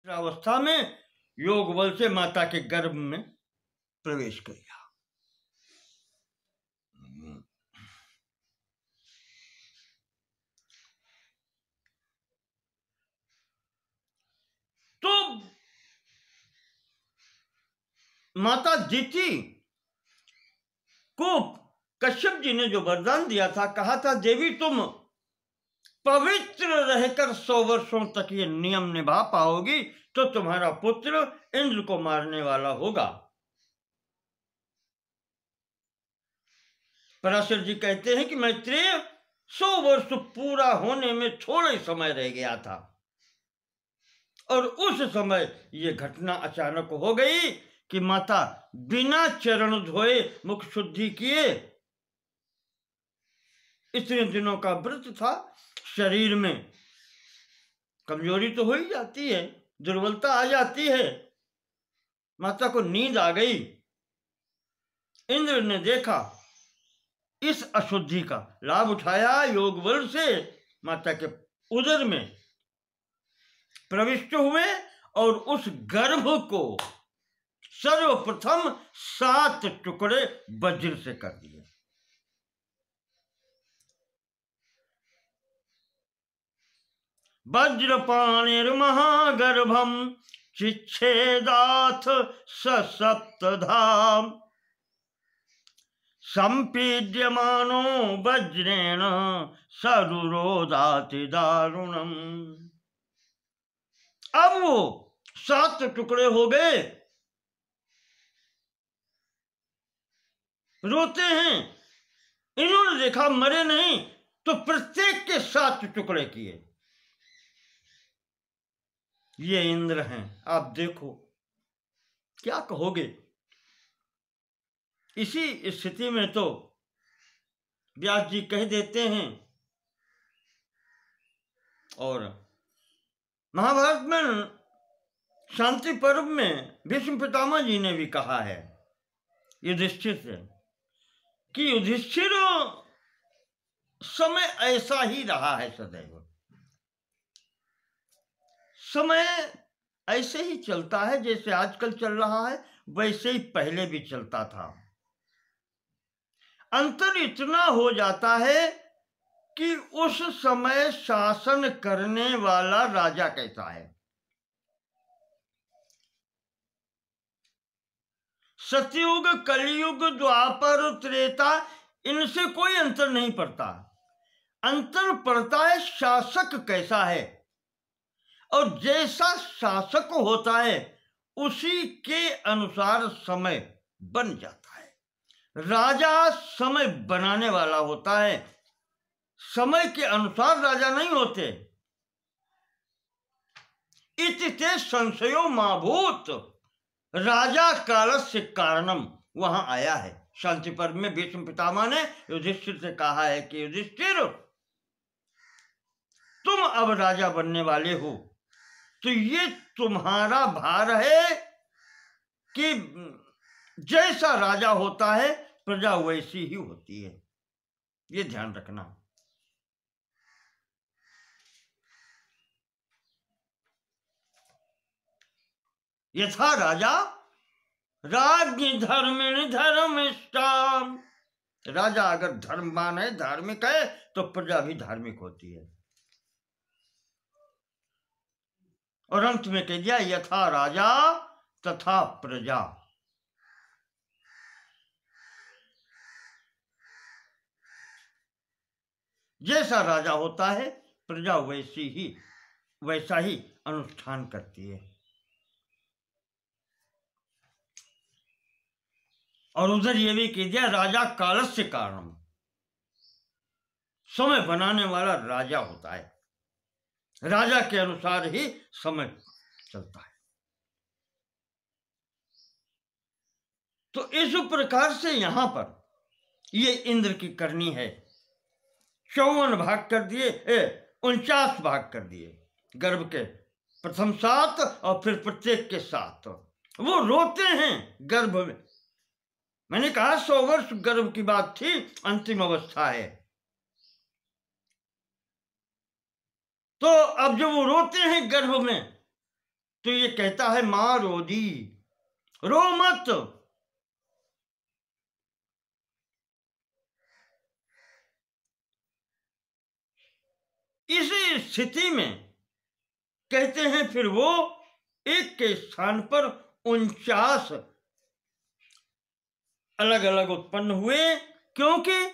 अवस्था में योग बल से माता के गर्भ में प्रवेश किया। तो माता दिति को कश्यप जी ने जो वरदान दिया था, कहा था देवी तुम पवित्र रहकर 100 वर्षों तक ये नियम निभा पाओगी तो तुम्हारा पुत्र इंद्र को मारने वाला होगा। पराशर जी कहते हैं कि मैत्रेय 100 वर्ष पूरा होने में थोड़ा ही समय रह गया था और उस समय ये घटना अचानक हो गई कि माता बिना चरण धोए मुख शुद्धि किए, इतने दिनों का व्रत था, शरीर में कमजोरी तो हो ही जाती है, दुर्बलता आ जाती है, माता को नींद आ गई। इंद्र ने देखा, इस अशुद्धि का लाभ उठाया, योग बल से माता के उदर में प्रविष्ट हुए और उस गर्भ को सर्वप्रथम 7 टुकड़े वज्र से कर दिए। वज्रपाणिर्महागर्भम चिच्छेदाथ सप्तधाम संपीड्यमानो वज्रेण सरुरोधाति दारुणम। अब वो 7 टुकड़े हो गए, रोते हैं। इन्होंने देखा मरे नहीं तो प्रत्येक के 7 टुकड़े किए। ये इंद्र हैं, आप देखो क्या कहोगे। इसी स्थिति में तो व्यास जी कह देते हैं, और महाभारत में शांति पर्व में भीष्म पितामह जी ने भी कहा है युधिष्ठिर से कि युधिष्ठिर समय ऐसा ही रहा है, सदैव समय ऐसे ही चलता है, जैसे आजकल चल रहा है वैसे ही पहले भी चलता था। अंतर इतना हो जाता है कि उस समय शासन करने वाला राजा कैसा है। सतयुग, कलयुग, द्वापर, त्रेता, इनसे कोई अंतर नहीं पड़ता। अंतर पड़ता है शासक कैसा है, और जैसा शासक होता है उसी के अनुसार समय बन जाता है। राजा समय बनाने वाला होता है, समय के अनुसार राजा नहीं होते। इति ते संशयो माभूत राजा कालस्य कारणम, वहां आया है शांति पर्व में। भीष्म पितामह ने युधिष्ठिर से कहा है कि युधिष्ठिर तुम अब राजा बनने वाले हो, तो ये तुम्हारा भार है कि जैसा राजा होता है प्रजा वैसी ही होती है, ये ध्यान रखना। यथा राजा राज्ञ धर्मिणी धर्मिष्ठाम, राजा अगर धर्मवान है, धार्मिक है, तो प्रजा भी धार्मिक होती है। और अंत में कह दिया यथा राजा तथा प्रजा। जैसा राजा होता है प्रजा वैसा ही अनुष्ठान करती है। और उधर ये भी कह दिया राजा कालस्य कारणम, समय बनाने वाला राजा होता है, राजा के अनुसार ही समय चलता है। तो इस प्रकार से यहां पर ये इंद्र की करनी है। 54 भाग कर दिए, 49 भाग कर दिए, गर्भ के प्रथम 7 और फिर प्रत्येक के 7। वो रोते हैं गर्भ में। मैंने कहा 100 वर्ष गर्भ की बात थी, अंतिम अवस्था है। तो अब जब वो रोते हैं गर्भ में, तो ये कहता है मां रोदी, रो मत। इसी स्थिति में कहते हैं फिर वो एक के स्थान पर 49 अलग अलग उत्पन्न हुए, क्योंकि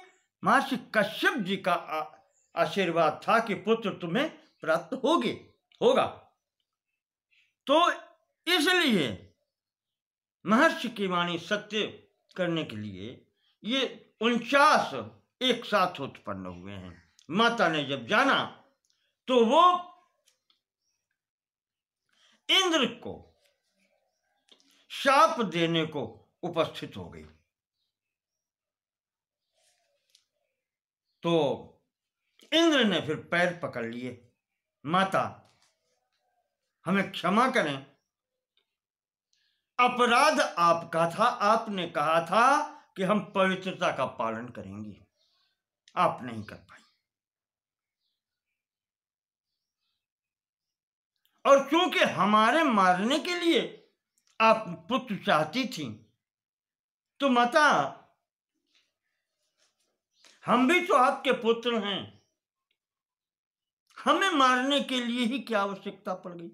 महर्षि कश्यप जी का आशीर्वाद था कि पुत्र तुम्हें प्राप्त होगा। तो इसलिए महर्षि की वाणी सत्य करने के लिए ये 49 एक साथ उत्पन्न हुए हैं। माता ने जब जाना तो वो इंद्र को शाप देने को उपस्थित हो गई। तो इंद्र ने फिर पैर पकड़ लिए, माता हमें क्षमा करें, अपराध आपका था, आपने कहा था कि हम पवित्रता का पालन करेंगे, आप नहीं कर पाई। और क्योंकि हमारे मारने के लिए आप पुत्र चाहती थी, तो माता हम भी तो आपके पुत्र हैं, हमें मारने के लिए ही क्या आवश्यकता पड़ गई?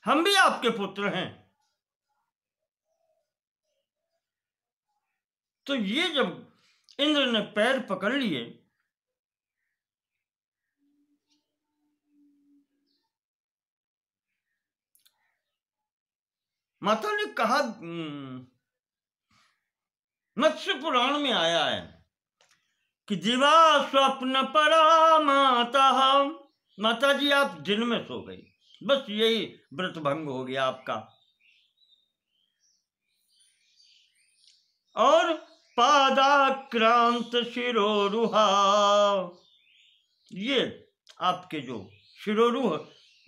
हम भी आपके पुत्र हैं। तो ये जब इंद्र ने पैर पकड़ लिए, माता ने कहा, मत्स्य पुराण में आया है कि दिवा स्वप्न परा माता, माता जी आप दिन में सो गई, बस यही व्रत भंग हो गया आपका। और पादाक्रांत शिरोरुहा, ये आपके जो शिरोरुह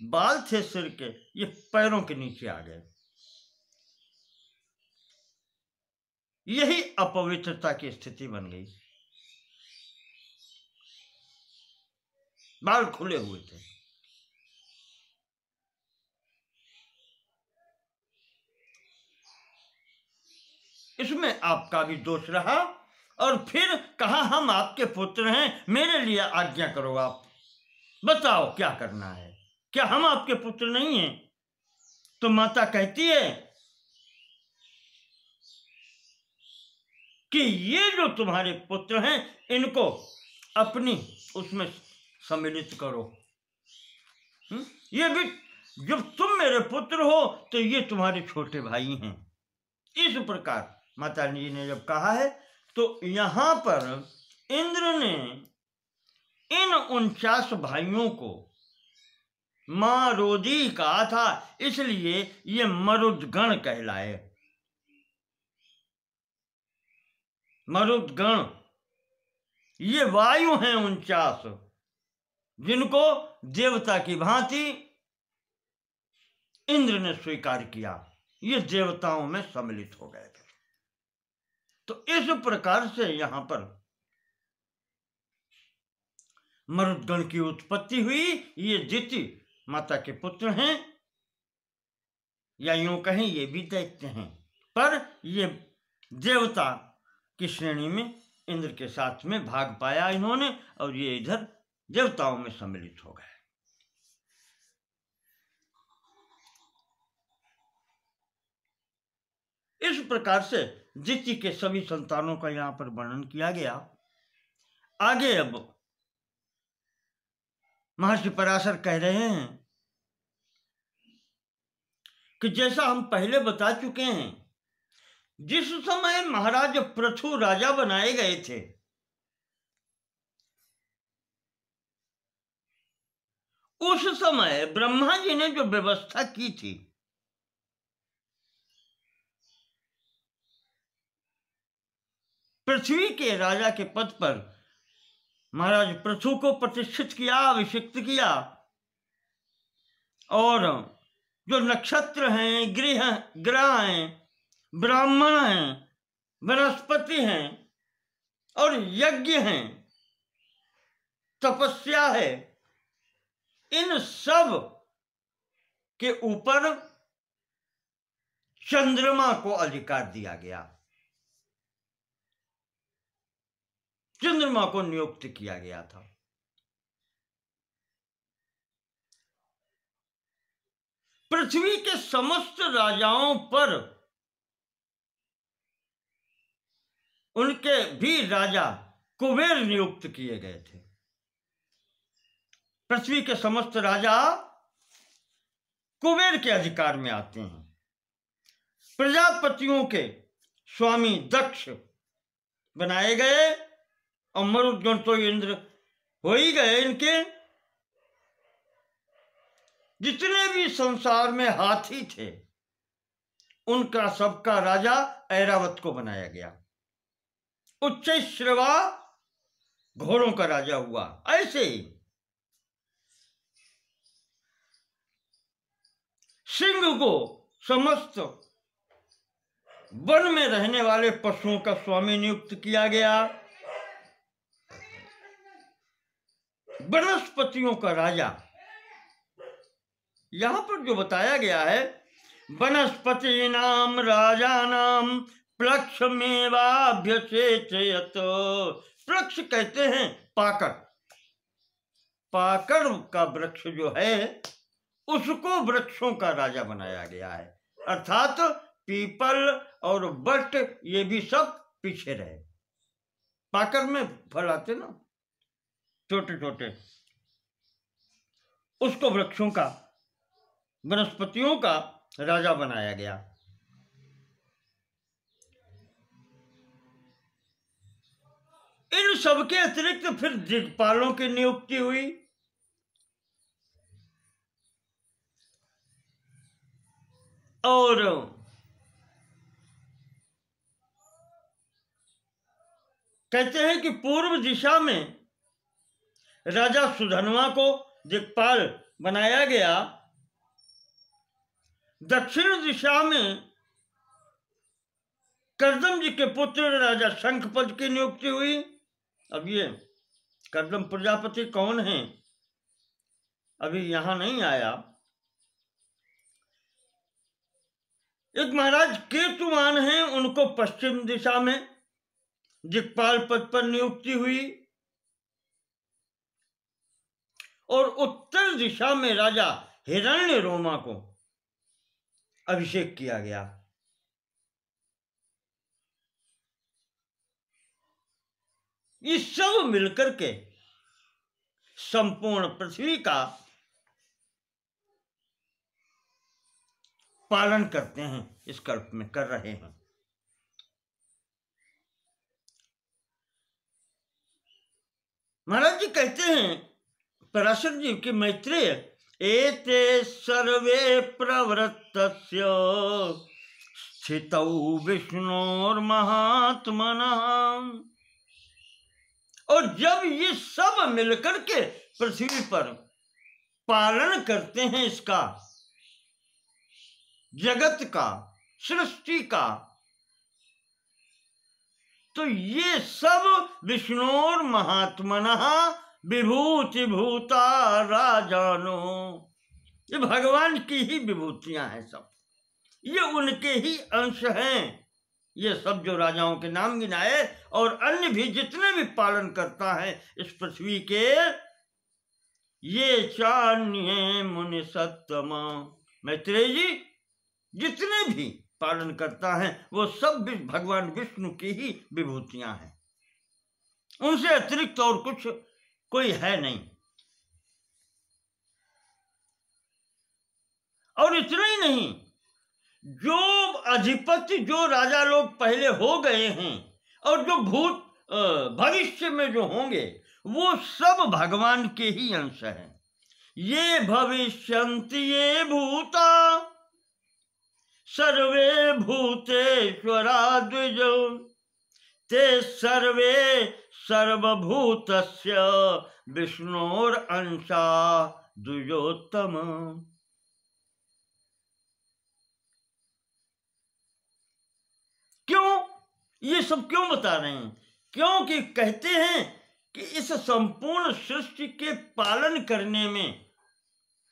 बाल थे सिर के, ये पैरों के नीचे आ गए। यही अपवित्रता की स्थिति बन गई। बाल खुले हुए थे। इसमें आपका भी दोष रहा। और फिर कहा हम आपके पुत्र हैं, मेरे लिए आज्ञा करो, आप बताओ क्या करना है, क्या हम आपके पुत्र नहीं हैं? तो माता कहती है कि ये जो तुम्हारे पुत्र हैं, इनको अपनी उसमें सम्मिलित करो। ये भी जब तुम मेरे पुत्र हो तो ये तुम्हारे छोटे भाई हैं। इस प्रकार माता जी ने जब कहा है, तो यहां पर इंद्र ने इन 49 भाइयों को मां रोदी कहा था, इसलिए ये मरुदगण कहलाए। मरुदगण ये वायु हैं 49, जिनको देवता की भांति इंद्र ने स्वीकार किया, ये देवताओं में सम्मिलित हो गए थे। तो इस प्रकार से यहां पर मरुदगण की उत्पत्ति हुई। ये दिति माता के पुत्र हैं, या यूं कहें ये भी दैत्य हैं, पर ये देवता की श्रेणी में इंद्र के साथ में भाग पाया इन्होंने, और ये इधर देवताओं में सम्मिलित हो गए। इस प्रकार से दिति के सभी संतानों का यहां पर वर्णन किया गया। आगे अब महर्षि पराशर कह रहे हैं कि जैसा हम पहले बता चुके हैं, जिस समय महाराज पृथु राजा बनाए गए थे, उस समय ब्रह्मा जी ने जो व्यवस्था की थी, पृथ्वी के राजा के पद पर महाराज पृथु को प्रतिष्ठित किया, अभिषिक्त किया, और जो नक्षत्र हैं, ग्रह हैं, ब्राह्मण हैं, वनस्पति हैं, और यज्ञ हैं, तपस्या है, इन सब के ऊपर चंद्रमा को अधिकार दिया गया, चंद्रमा को नियुक्त किया गया था। पृथ्वी के समस्त राजाओं पर उनके भी राजा कुबेर नियुक्त किए गए थे। पृथ्वी के समस्त राजा कुबेर के अधिकार में आते हैं। प्रजापतियों के स्वामी दक्ष बनाए गए और मरुद्गण तो इंद्र हो ही गए। इनके जितने भी संसार में हाथी थे उनका सबका राजा ऐरावत को बनाया गया। उच्चैश्रवा घोड़ों का राजा हुआ। ऐसे ही सिंह को समस्त वन में रहने वाले पशुओं का स्वामी नियुक्त किया गया। वनस्पतियों का राजा यहां पर जो बताया गया है, वनस्पति नाम राजा नाम प्लक्षमेवाभ्यसेचयत। प्लक्ष कहते हैं पाकड़। पाकड़ का वृक्ष जो है उसको वृक्षों का राजा बनाया गया है। अर्थात पीपल और बट ये भी सब पीछे रहे। पाकड़ में फल आते ना छोटे छोटे, उसको वृक्षों का, वनस्पतियों का राजा बनाया गया। इन सबके अतिरिक्त फिर दिक्पालों की नियुक्ति हुई। और कहते हैं कि पूर्व दिशा में राजा सुधन्वा को दिक्पाल बनाया गया। दक्षिण दिशा में कर्दम जी के पुत्र राजा शंखपद की नियुक्ति हुई। अब ये कर्दम प्रजापति कौन है अभी यहां नहीं आया। एक महाराज केतुमान हैं, उनको पश्चिम दिशा में दिक्पाल पद पर नियुक्ति हुई। और उत्तर दिशा में राजा हिरण्य रोमा को अभिषेक किया गया। ये सब मिलकर के संपूर्ण पृथ्वी का पालन करते हैं, इस कल्प में कर रहे हैं। महाराज जी कहते हैं पराशर जी की मैत्रेय, एते सर्वे प्रवृत्तस्य स्थितौ विष्णोर्महात्मनः। और जब ये सब मिलकर के पृथ्वी पर पालन करते हैं इसका, जगत का, सृष्टि का, तो ये सब विष्णोर महात्मनः विभूति भूता राजानो, ये भगवान की ही विभूतियां हैं सब, ये उनके ही अंश हैं। ये सब जो राजाओं के नाम गिनाए और अन्य भी जितने भी पालन करता है इस पृथ्वी के, ये चान्ये मुनि सत्तमा, मैत्रेय जी जितने भी पालन करता है वो सब भगवान विष्णु की ही विभूतियां हैं, उनसे अतिरिक्त और कुछ कोई है नहीं। और इतना ही नहीं, जो अधिपति जो राजा लोग पहले हो गए हैं और जो भविष्य में जो होंगे वो सब भगवान के ही अंश हैं। ये भविष्यन्ति ये भूता सर्वे भूतेश्वरा द्विजो ते सर्वे सर्वभूतस्य विष्णोर अंशा द्विजोत्तम। क्यों ये सब क्यों बता रहे हैं? क्योंकि कहते हैं कि इस संपूर्ण सृष्टि के पालन करने में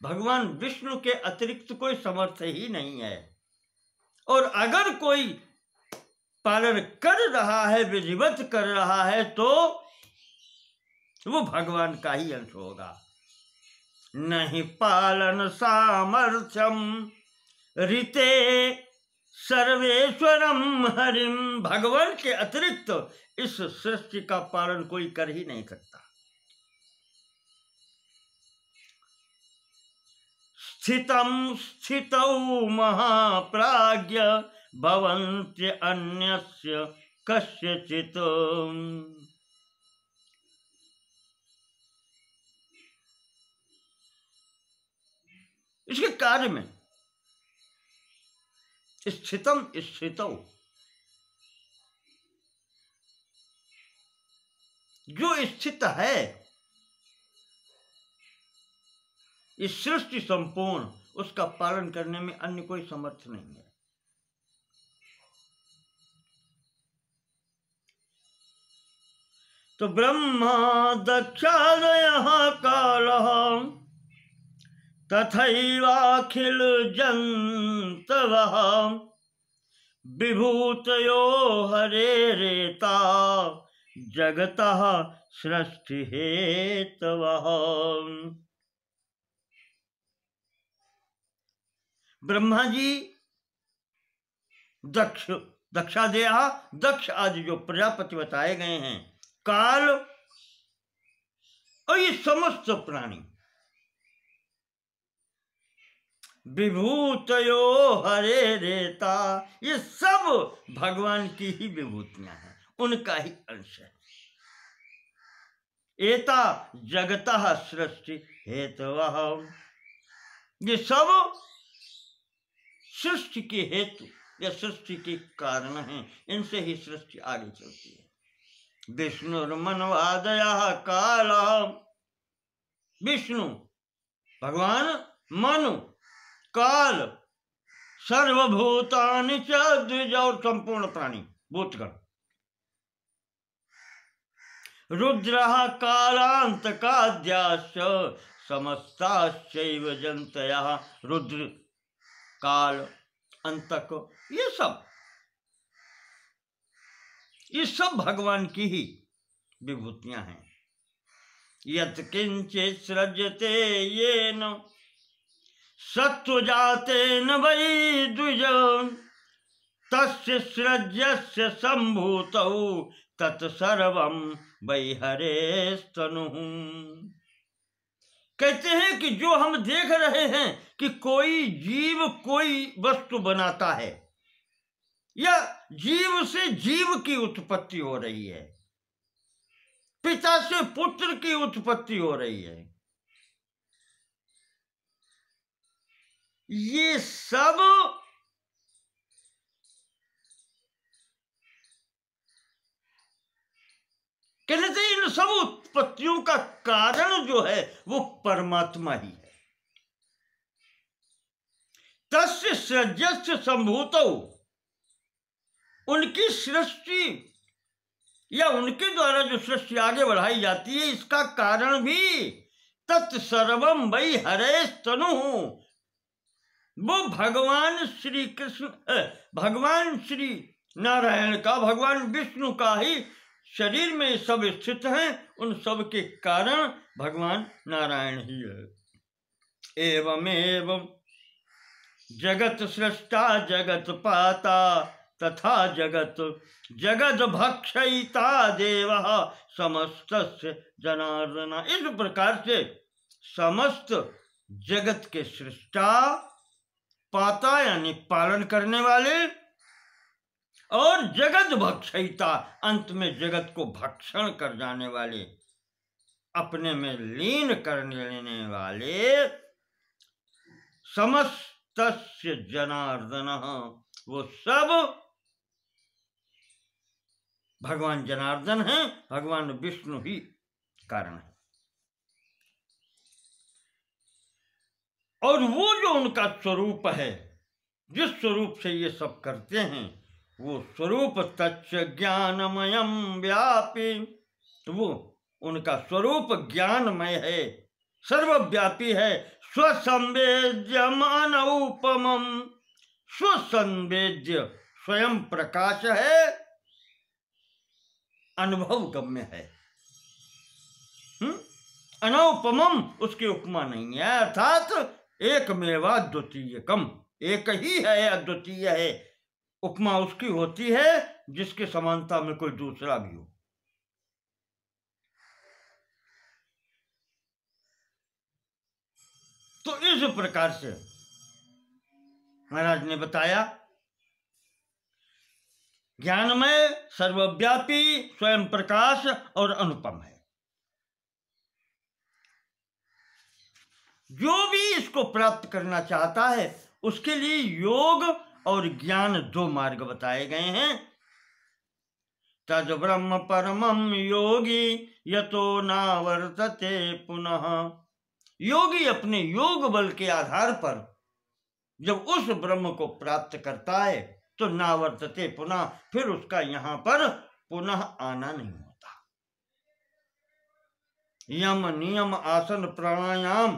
भगवान विष्णु के अतिरिक्त कोई समर्थ ही नहीं है। और अगर कोई पालन कर रहा है, विधिवत कर रहा है, तो वो भगवान का ही अंश होगा। नहीं पालन सामर्थ्यम ऋते सर्वेश्वरम हरिम। भगवान के अतिरिक्त इस सृष्टि का पालन कोई कर ही नहीं सकता। स्थितम स्थितौ महाप्राज्ञ भवन्त्य अन्यस्य कस्यचित्। इसके कार्य में स्थितम स्थितौ, जो स्थित है इस सृष्टि संपूर्ण, उसका पालन करने में अन्य कोई समर्थ नहीं है। तो ब्रह्मा दक्षादयः कालः तथैवाखिल जन्तवः विभूतयो हरेरेता जगतः सृष्टि हेतवः। ब्रह्मा जी, दक्षादयः, दक्ष आदि जो प्रजापति बताए गए हैं, काल और ये समस्त प्राणी, विभूतयो हरे रेता, ये सब भगवान की ही विभूतियां हैं, उनका ही अंश है। एता जगतः सृष्टि हेतवः, ये सब सृष्टि के हेतु या सृष्टि के कारण हैं, इनसे ही सृष्टि आगे चलती है। विष्णुर्मन्वादयः कालः, विष्णु भगवान, मनु काल, सर्वभूतानि च द्विज, और संपूर्ण प्राणी भूतगण। रुद्रः कालांतकाद्याश्च समस्ताश्चैव जन्तयः, रुद्र, काल, अंतक, ये सब भगवान की ही विभूतियां हैं। यत् किंचित् सृज्यते येन सत्वजातेन वै द्विज, तस्य सृज्यस्य सम्भूतौ तत्सर्वं वै हरेस्तनुः। कहते हैं कि जो हम देख रहे हैं कि कोई जीव कोई वस्तु बनाता है या जीव से जीव की उत्पत्ति हो रही है, पिता से पुत्र की उत्पत्ति हो रही है, ये सब कहते थे इन सब उत्पत्तियों का कारण जो है वो परमात्मा ही है। तस्य सृज्यस्य सम्भूतौ, उनकी सृष्टि या उनके द्वारा जो सृष्टि आगे बढ़ाई जाती है, इसका कारण भी तत्सर्वम वै हरेस्तनुः, वो भगवान श्री कृष्ण, भगवान श्री नारायण का, भगवान विष्णु का ही शरीर में सब स्थित हैं, उन सब के कारण भगवान नारायण ही है। एवमेव जगत सृष्टा जगत पाता तथा जगत जगत भक्षयिता देवः समस्तस्य जनार्दन। इस प्रकार से समस्त जगत के सृष्टा, पाता यानी पालन करने वाले, और जगत भक्षयिता अंत में जगत को भक्षण कर जाने वाले, अपने में लीन कर लेने वाले, समस्तस्य जनार्दनः, वो सब भगवान जनार्दन हैं, भगवान विष्णु ही कारण है। और वो जो उनका स्वरूप है, जिस स्वरूप से ये सब करते हैं, वो स्वरूप तच्च ज्ञानमयम व्यापी, वो उनका स्वरूप ज्ञानमय है, सर्वव्यापी है, स्वसंवेद्यम अनुपमम, स्वसंवेद्य स्वयं प्रकाश है, अनुभव गम्य है, अनुपमम उसकी उपमा नहीं है, अर्थात एकमेवा द्वितीयकम, एक ही है, अद्वितीय है। उपमा उसकी होती है जिसके समानता में कोई दूसरा भी हो। तो इस प्रकार से महाराज ने बताया, ज्ञानमय, सर्वव्यापी, स्वयं प्रकाश और अनुपम है। जो भी इसको प्राप्त करना चाहता है उसके लिए योग और ज्ञान दो मार्ग बताए गए हैं। तद ब्रह्म परमं योगी यतो नावर्तते पुनः, योगी अपने योग बल के आधार पर जब उस ब्रह्म को प्राप्त करता है तो नावर्तते पुनः, फिर उसका यहां पर पुनः आना नहीं होता। यम नियम आसन प्राणायाम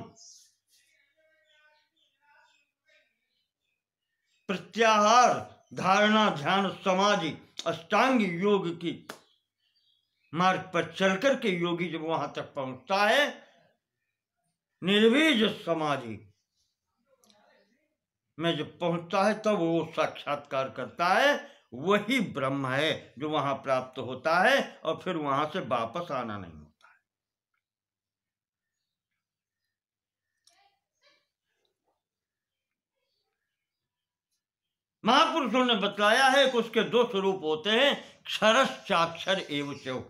प्रत्याहार धारणा ध्यान समाधि अष्टांग योग की मार्ग पर चलकर के योगी जब वहां तक पहुंचता है, निर्बीज समाधि में जब पहुंचता है तब वो साक्षात्कार करता है, वही ब्रह्म है जो वहां प्राप्त होता है और फिर वहां से वापस आना नहीं होता है। महापुरुषों ने बतलाया है कि उसके दो स्वरूप होते हैं, क्षरश्चाक्षर एवं च,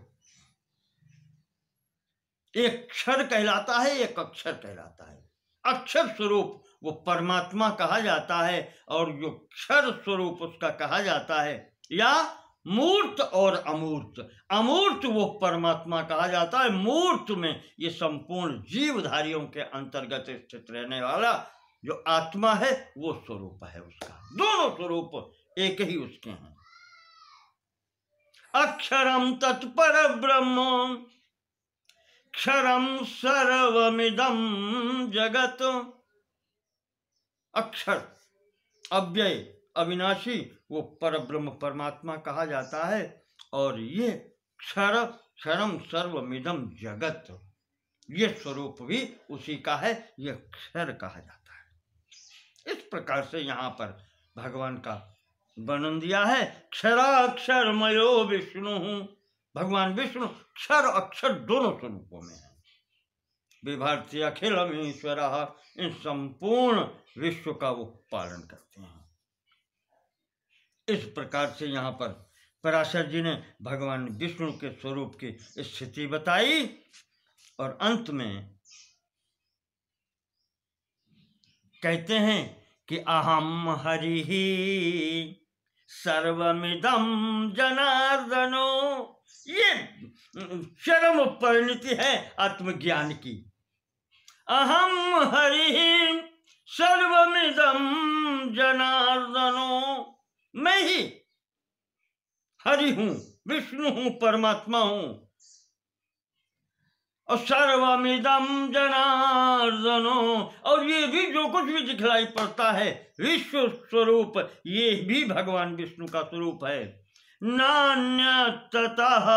एक क्षर कहलाता है, एक अक्षर कहलाता है। अक्षर स्वरूप वो परमात्मा कहा जाता है और जो क्षर स्वरूप उसका कहा जाता है, या मूर्त और अमूर्त, अमूर्त वो परमात्मा कहा जाता है, मूर्त में ये संपूर्ण जीवधारियों के अंतर्गत स्थित रहने वाला जो आत्मा है वो स्वरूप है उसका। दोनों स्वरूप एक ही उसके हैं। अक्षरम तत्पर ब्रह्म क्षरम सर्वमिदं जगत, अक्षर अव्यय अविनाशी वो परब्रह्म परमात्मा कहा जाता है, और ये क्षर क्षरम सर्वमिदं जगत, ये स्वरूप भी उसी का है, ये क्षर कहा जाता है। इस प्रकार से यहाँ पर भगवान का वर्णन दिया है। क्षराक्षरमयो विष्णु, भगवान विष्णु क्षर अक्षर दोनों स्वरूपों में है। विभाति अखिलम ईश्वर, इन संपूर्ण विश्व का वो पालन करते हैं। इस प्रकार से यहाँ पर पराशर जी ने भगवान विष्णु के स्वरूप की स्थिति बताई और अंत में कहते हैं कि अहम हरिहि सर्वमिदं जनार्दनो, ये चरम परिणति है आत्मज्ञान की। अहम हरिहि सर्वमिदं जनार्दनो, मैं ही हरि हूं, विष्णु हूं, परमात्मा हूं, और सर्वमिदं जनार्दनो, और ये भी जो कुछ भी दिखलाई पड़ता है विश्व स्वरूप, ये भी भगवान विष्णु का स्वरूप है। नान्यततः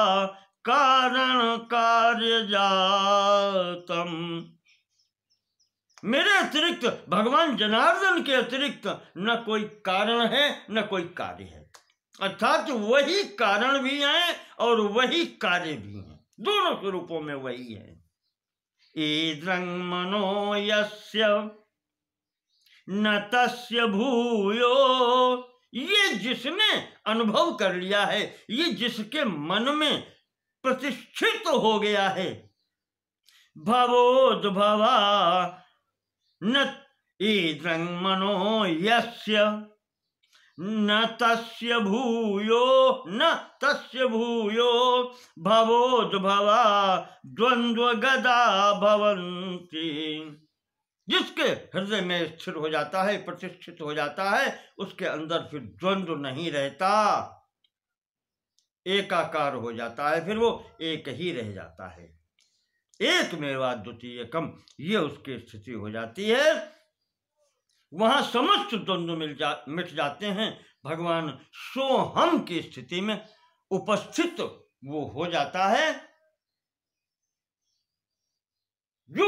कारण कार्य जातम, मेरे अतिरिक्त, भगवान जनार्दन के अतिरिक्त न कोई कारण है न कोई कार्य है, अर्थात वही कारण भी है और वही कार्य भी है, दोनों स्वरूपों में वही है। ईदृं मनो यस्य न तस्य भूयो, ये जिसने अनुभव कर लिया है, ये जिसके मन में प्रतिष्ठित हो गया है, भवोद्भवा न ईदृं मनो यस्य न तस्य भूयो, न तस्य भूयो भवोद्भवा द्वंद्व गदा भवन्ति, जिसके हृदय में स्थिर हो जाता है, प्रतिष्ठित हो जाता है, उसके अंदर फिर द्वंद्व नहीं रहता, एकाकार हो जाता है, फिर वो एक ही रह जाता है। एकमेवाद्वितीयकम, ये उसकी स्थिति हो जाती है। वहां समस्त द्वंद्व मिट जाते हैं। भगवान सोहम की स्थिति में उपस्थित वो हो जाता है, जो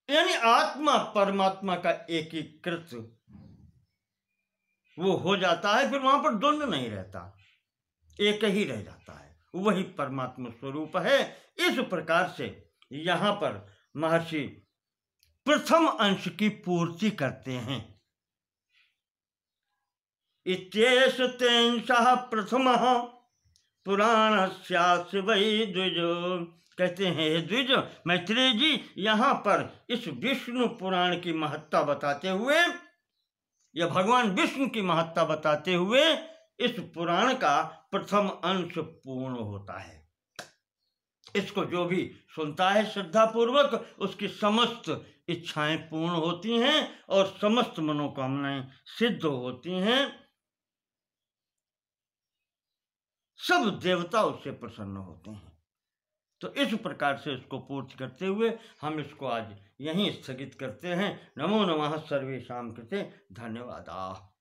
यानी आत्मा परमात्मा का एकीकृत वो हो जाता है। फिर वहां पर द्वंद्व नहीं रहता, एक ही रह जाता है, वही परमात्मा स्वरूप है। इस प्रकार से यहां पर महर्षि प्रथम अंश की पूर्ति करते हैं। इत्येष तेंसः प्रथमः पुराणस्यास्य वै द्विज। कहते हैं हे द्विज, मैत्रेय जी यहाँ पर इस विष्णु पुराण की महत्ता बताते हुए, या भगवान विष्णु की महत्ता बताते हुए, इस पुराण का प्रथम अंश पूर्ण होता है। इसको जो भी सुनता है श्रद्धा पूर्वक, उसकी समस्त इच्छाएं पूर्ण होती हैं और समस्त मनोकामनाएं सिद्ध होती हैं। सब देवता उससे प्रसन्न होते हैं। तो इस प्रकार से इसको पूर्ति करते हुए हम इसको आज यहीं स्थगित करते हैं। नमो नमः सर्वेषां कृते धन्यवादाः।